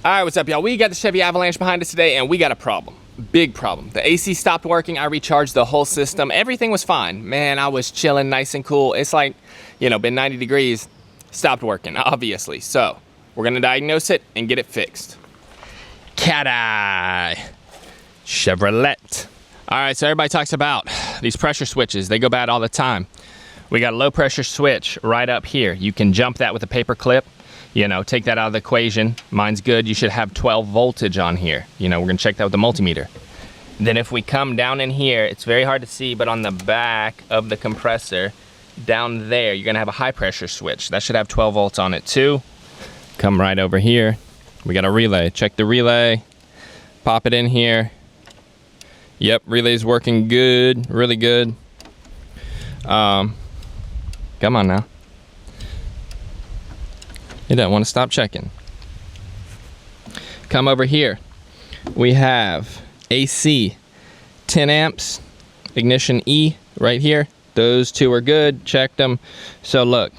All right, what's up, y'all? We got the Chevy Avalanche behind us today, and we got a problem. Big problem. The AC stopped working. I recharged the whole system. Everything was fine. Man, I was chilling nice and cool. It's like, you know, been 90 degrees. Stopped working, obviously. So, we're going to diagnose it and get it fixed. Cateye. Chevrolet. All right, so everybody talks about these pressure switches. They go bad all the time. We got a low pressure switch right up here. You can jump that with a paper clip. You know, take that out of the equation. Mine's good. You should have 12 voltage on here. You know, we're gonna check that with the multimeter. Then if we come down in here, it's very hard to see, but on the back of the compressor, down there, you're gonna have a high pressure switch. That should have 12 volts on it too. Come right over here. We got a relay. Check the relay. Pop it in here. Yep, relay's working good, really good. Come on now. You don't want to stop checking. Come over here. We have AC, 10 amps, ignition E right here. Those two are good, checked them. So look,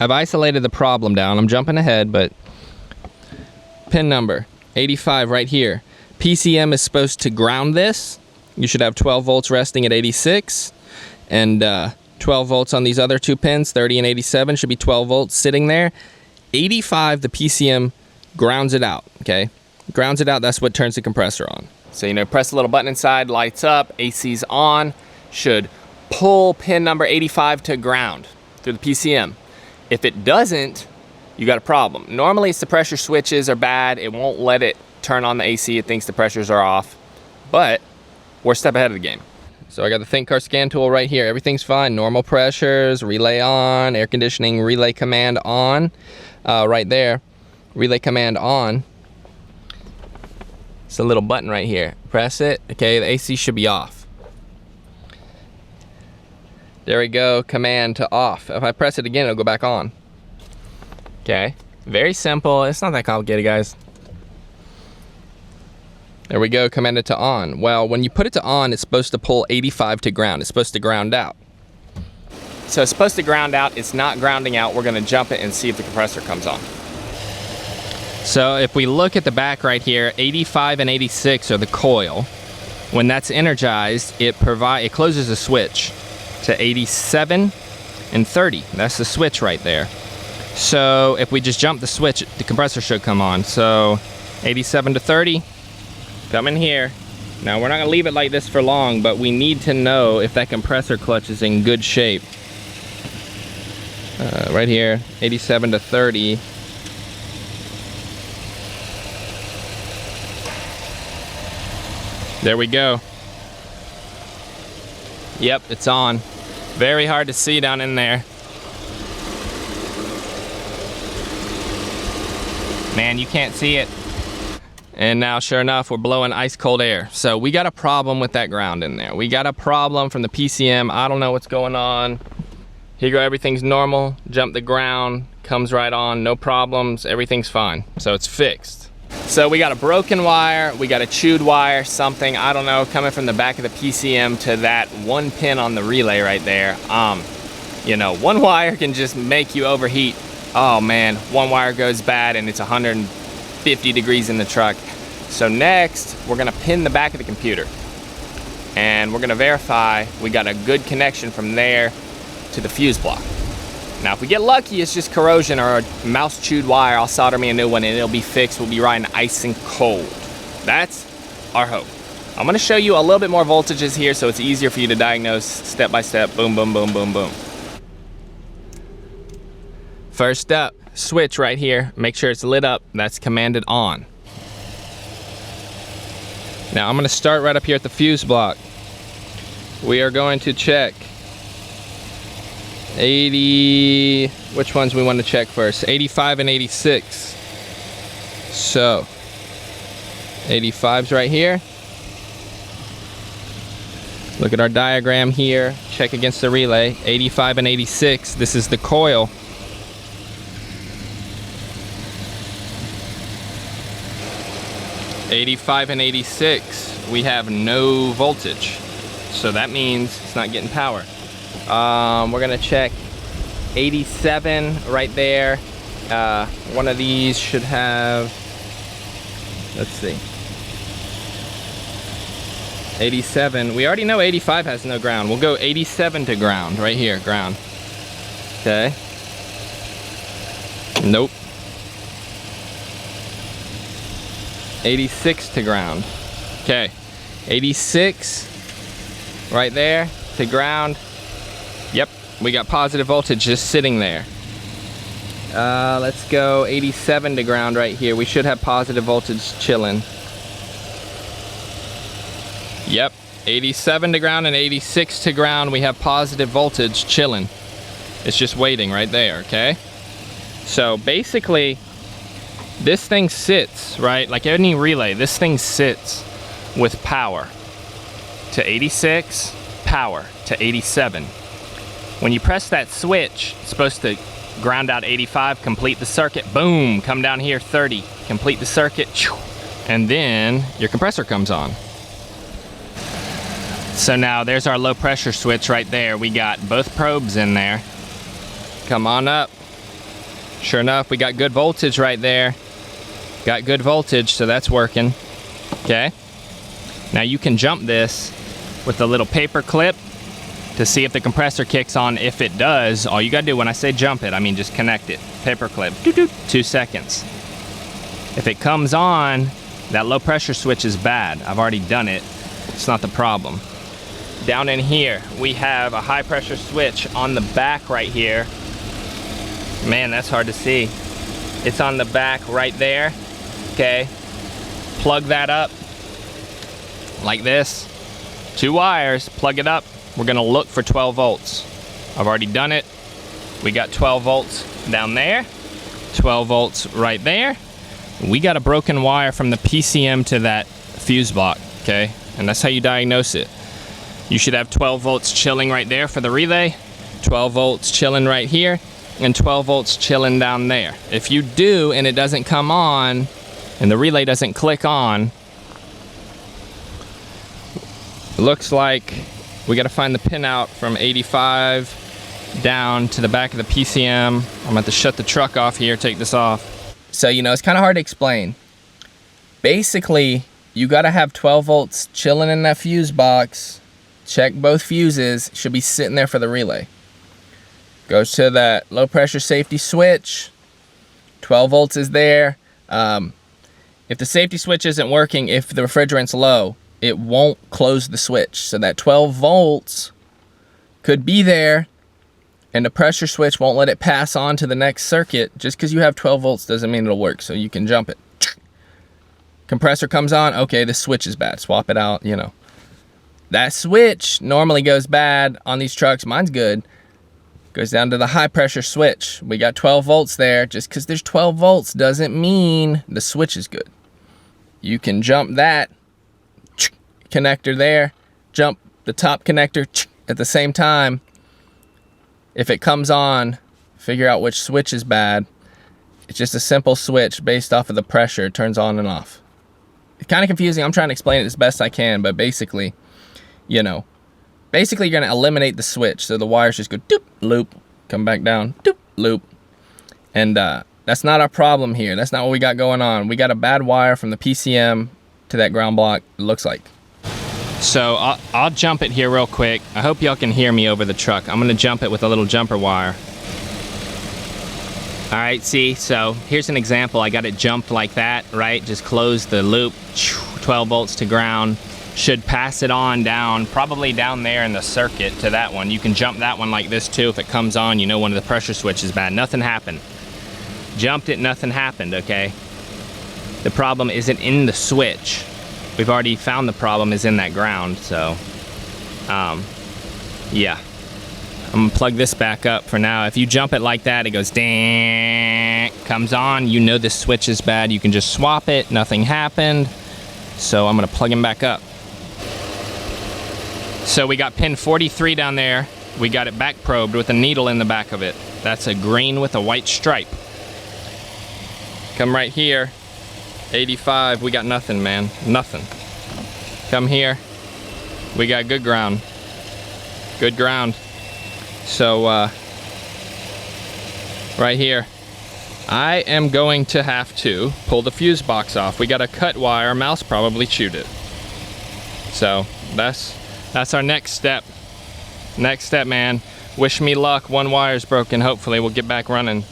I've isolated the problem down. I'm jumping ahead, but pin number 85 right here. PCM is supposed to ground this. You should have 12 volts resting at 86, and 12 volts on these other two pins, 30 and 87, should be 12 volts sitting there. 85, the PCM grounds it out, okay? Grounds it out, that's what turns the compressor on. So, you know, press the little button inside, lights up, AC's on, should pull pin number 85 to ground through the PCM. If it doesn't, you got a problem. Normally, it's the pressure switches are bad. It won't let it turn on the AC. It thinks the pressures are off, but we're a step ahead of the game. So I got the Think Car scan tool right here. Everything's fine. Normal pressures, relay on, air conditioning, relay command on. Right there, relay command on. It's a little button right here. Press it. Okay, the AC should be off. There we go, command to off. If I press it again, it'll go back on. Okay, very simple. It's not that complicated, guys. There we go, command it to on. Well, when you put it to on, it's supposed to pull 85 to ground. It's supposed to ground out. So it's supposed to ground out. It's not grounding out. We're gonna jump it and see if the compressor comes on. So if we look at the back right here, 85 and 86 are the coil. When that's energized, it closes a switch to 87 and 30. That's the switch right there. So if we just jump the switch, the compressor should come on. So 87 to 30, come in here. Now we're not gonna leave it like this for long, but we need to know if that compressor clutch is in good shape. Right here, 87 to 30. There we go. Yep, it's on. Very hard to see down in there. Man, you can't see it. And now, sure enough, we're blowing ice cold air. So we got a problem with that ground in there. We got a problem from the PCM. I don't know what's going on. Here you go, everything's normal. Jump the ground, comes right on, no problems, everything's fine. So it's fixed. So we got a broken wire, we got a chewed wire, something, I don't know, coming from the back of the PCM to that one pin on the relay right there. You know, one wire can just make you overheat. Oh man, one wire goes bad and it's 150 degrees in the truck. So next, we're gonna pin the back of the computer. And we're gonna verify we got a good connection from there to the fuse block. Now if we get lucky, it's just corrosion or a mouse chewed wire. I'll solder me a new one and it'll be fixed. We'll be riding ice and cold. That's our hope. I'm gonna show you a little bit more voltages here so it's easier for you to diagnose step by step. Boom, boom, boom, boom, boom. First up, switch right here. Make sure it's lit up. That's commanded on. Now I'm gonna start right up here at the fuse block. We are going to check 80, which ones we want to check first? 85 and 86. So, 85's right here. Look at our diagram here. Check against the relay. 85 and 86, this is the coil. '85 and 86, we have no voltage. So that means it's not getting power. We're gonna check 87 right there. One of these should have Let's see. 87. We already know 85 has no ground. We'll go 87 to ground. Right here, ground. Okay. Nope. 86 to ground. Okay. 86 right there to ground. Yep, we got positive voltage just sitting there. Let's go 87 to ground right here. We should have positive voltage chilling. Yep, 87 to ground and 86 to ground. We have positive voltage chilling. It's just waiting right there, okay? So basically, this thing sits, right? Like any relay, this thing sits with power to 86, power to 87. When you press that switch, it's supposed to ground out 85, complete the circuit, boom, come down here 30, complete the circuit, and then your compressor comes on. So now there's our low pressure switch right there. We got both probes in there. Come on up. Sure enough, we got good voltage right there. Got good voltage, so that's working. Okay. Now you can jump this with a little paper clip to see if the compressor kicks on. If it does, all you gotta do, when I say jump it, I mean just connect it. Paper clip, 2 seconds. If it comes on, that low pressure switch is bad. I've already done it. It's not the problem. Down in here, we have a high pressure switch on the back right here. Man, that's hard to see. It's on the back right there, okay? Plug that up like this. 2 wires, plug it up. We're gonna look for 12 volts. I've already done it. We got 12 volts down there, 12 volts right there. We got a broken wire from the PCM to that fuse block, okay? And that's how you diagnose it. You should have 12 volts chilling right there for the relay, 12 volts chilling right here, and 12 volts chilling down there. If you do and it doesn't come on, and the relay doesn't click on, looks like we gotta find the pinout from 85 down to the back of the PCM. I'm about to shut the truck off here, take this off. So, you know, it's kind of hard to explain. Basically, you gotta have 12 volts chilling in that fuse box. Check both fuses, should be sitting there for the relay. Goes to that low pressure safety switch. 12 volts is there. If the safety switch isn't working, if the refrigerant's low, it won't close the switch. So that 12 volts could be there and the pressure switch won't let it pass on to the next circuit. Just because you have 12 volts doesn't mean it'll work, so you can jump it. Compressor comes on, okay, the switch is bad. Swap it out, you know. That switch normally goes bad on these trucks. Mine's good. Goes down to the high pressure switch. We got 12 volts there. Just because there's 12 volts doesn't mean the switch is good. You can jump that connector there, jump the top connector at the same time. If it comes on, figure out which switch is bad. It's just a simple switch based off of the pressure. It turns on and off. It's kind of confusing. I'm trying to explain it as best I can, but basically, you know, basically you're gonna eliminate the switch. So the wires just go doop, loop, come back down, doop, loop. And that's not our problem here. That's not what we got going on. We got a bad wire from the PCM to that ground block, it looks like. So I'll jump it here real quick. I hope y'all can hear me over the truck. I'm gonna jump it with a little jumper wire. All right, see, so here's an example. I got it jumped like that, right? Just close the loop, 12 volts to ground. Should pass it on down, probably down there in the circuit to that one. You can jump that one like this too. If it comes on, you know one of the pressure switches is bad. Nothing happened. Jumped it, nothing happened, okay? The problem isn't in the switch. We've already found the problem is in that ground, so, yeah. I'm gonna plug this back up for now. If you jump it like that, it goes dang, comes on, you know this switch is bad. You can just swap it, nothing happened. So I'm gonna plug him back up. So we got pin 43 down there. We got it back probed with a needle in the back of it. That's a green with a white stripe. Come right here. 85, we got nothing, man, nothing. Come here, we got good ground. Good ground. So, right here, I am going to have to pull the fuse box off. We got a cut wire, mouse probably chewed it. So that's our next step. Next step, man. Wish me luck. One wire's broken. Hopefully we'll get back running.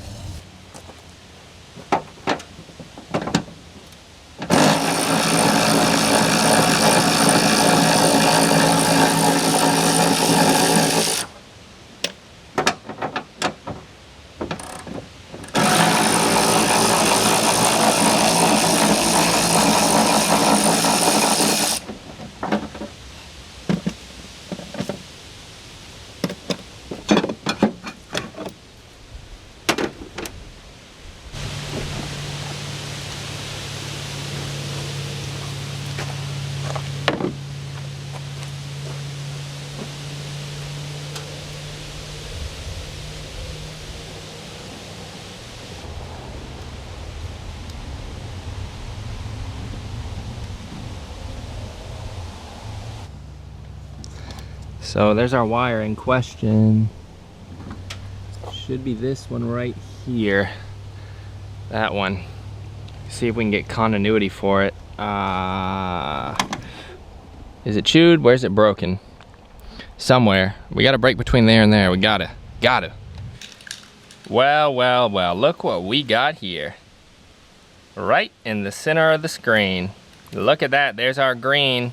So there's our wire in question. Should be this one right here. That one. See if we can get continuity for it. Is it chewed? Where's it broken? Somewhere. We got a break between there and there. We gotta. Well, look what we got here. Right in the center of the screen. Look at that, there's our green.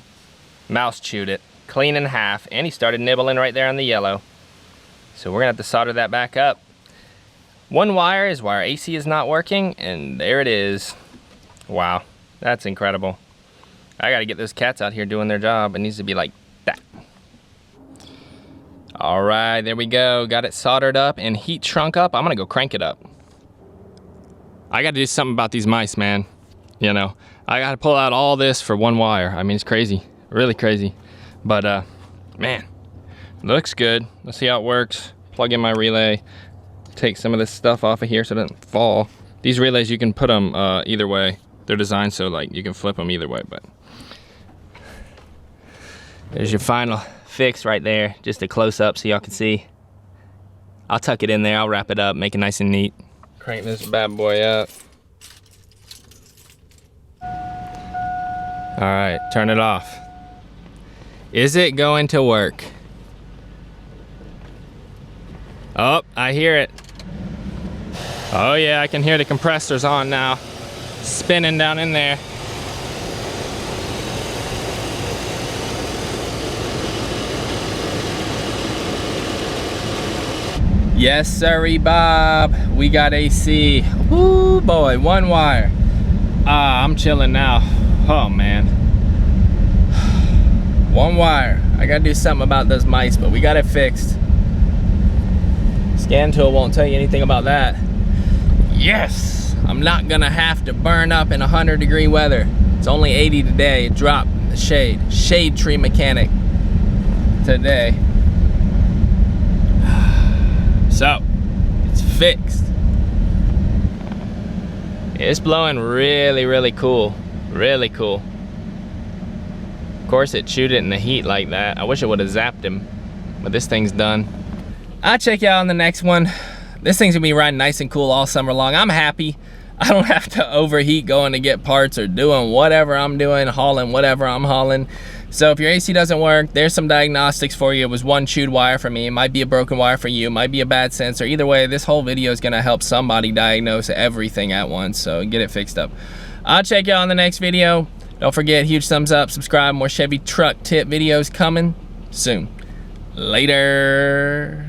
Mouse chewed it, clean in half, and he started nibbling right there on the yellow. So we're gonna have to solder that back up. One wire is why our AC is not working, and there it is. Wow, that's incredible. I gotta get those cats out here doing their job. It needs to be like that. All right, there we go. Got it soldered up and heat shrunk up. I'm gonna go crank it up. I gotta do something about these mice, man. You know, I gotta pull out all this for one wire. I mean, it's crazy, really crazy. But man, looks good. Let's see how it works. Plug in my relay. Take some of this stuff off of here so it doesn't fall. These relays, you can put them either way. They're designed so like you can flip them either way, but. There's your final fix right there. Just a close up so y'all can see. I'll tuck it in there, I'll wrap it up, make it nice and neat. Crank this bad boy up. All right, turn it off. Is it going to work? Oh, I hear it. Oh yeah, I can hear the compressors on now. Spinning down in there. Yes, sirree, Bob. We got AC. Woo, boy, one wire. I'm chilling now. Oh, man. One wire. I gotta do something about those mice, but we got it fixed. Scan tool won't tell you anything about that. Yes! I'm not gonna have to burn up in 100-degree weather. It's only 80 today. It dropped the shade. Shade tree mechanic today. So, it's fixed. It's blowing really, really cool. Really cool. Of course, it chewed it in the heat like that. I wish it would have zapped him, but this thing's done. I'll check you out on the next one. This thing's gonna be riding nice and cool all summer long. I'm happy. I don't have to overheat going to get parts or doing whatever I'm doing, hauling whatever I'm hauling. So if your AC doesn't work, there's some diagnostics for you. It was one chewed wire for me. It might be a broken wire for you. It might be a bad sensor. Either way, this whole video is gonna help somebody diagnose everything at once, so get it fixed up. I'll check you out on the next video. Don't forget, huge thumbs up, subscribe, more Chevy truck tip videos coming soon. Later.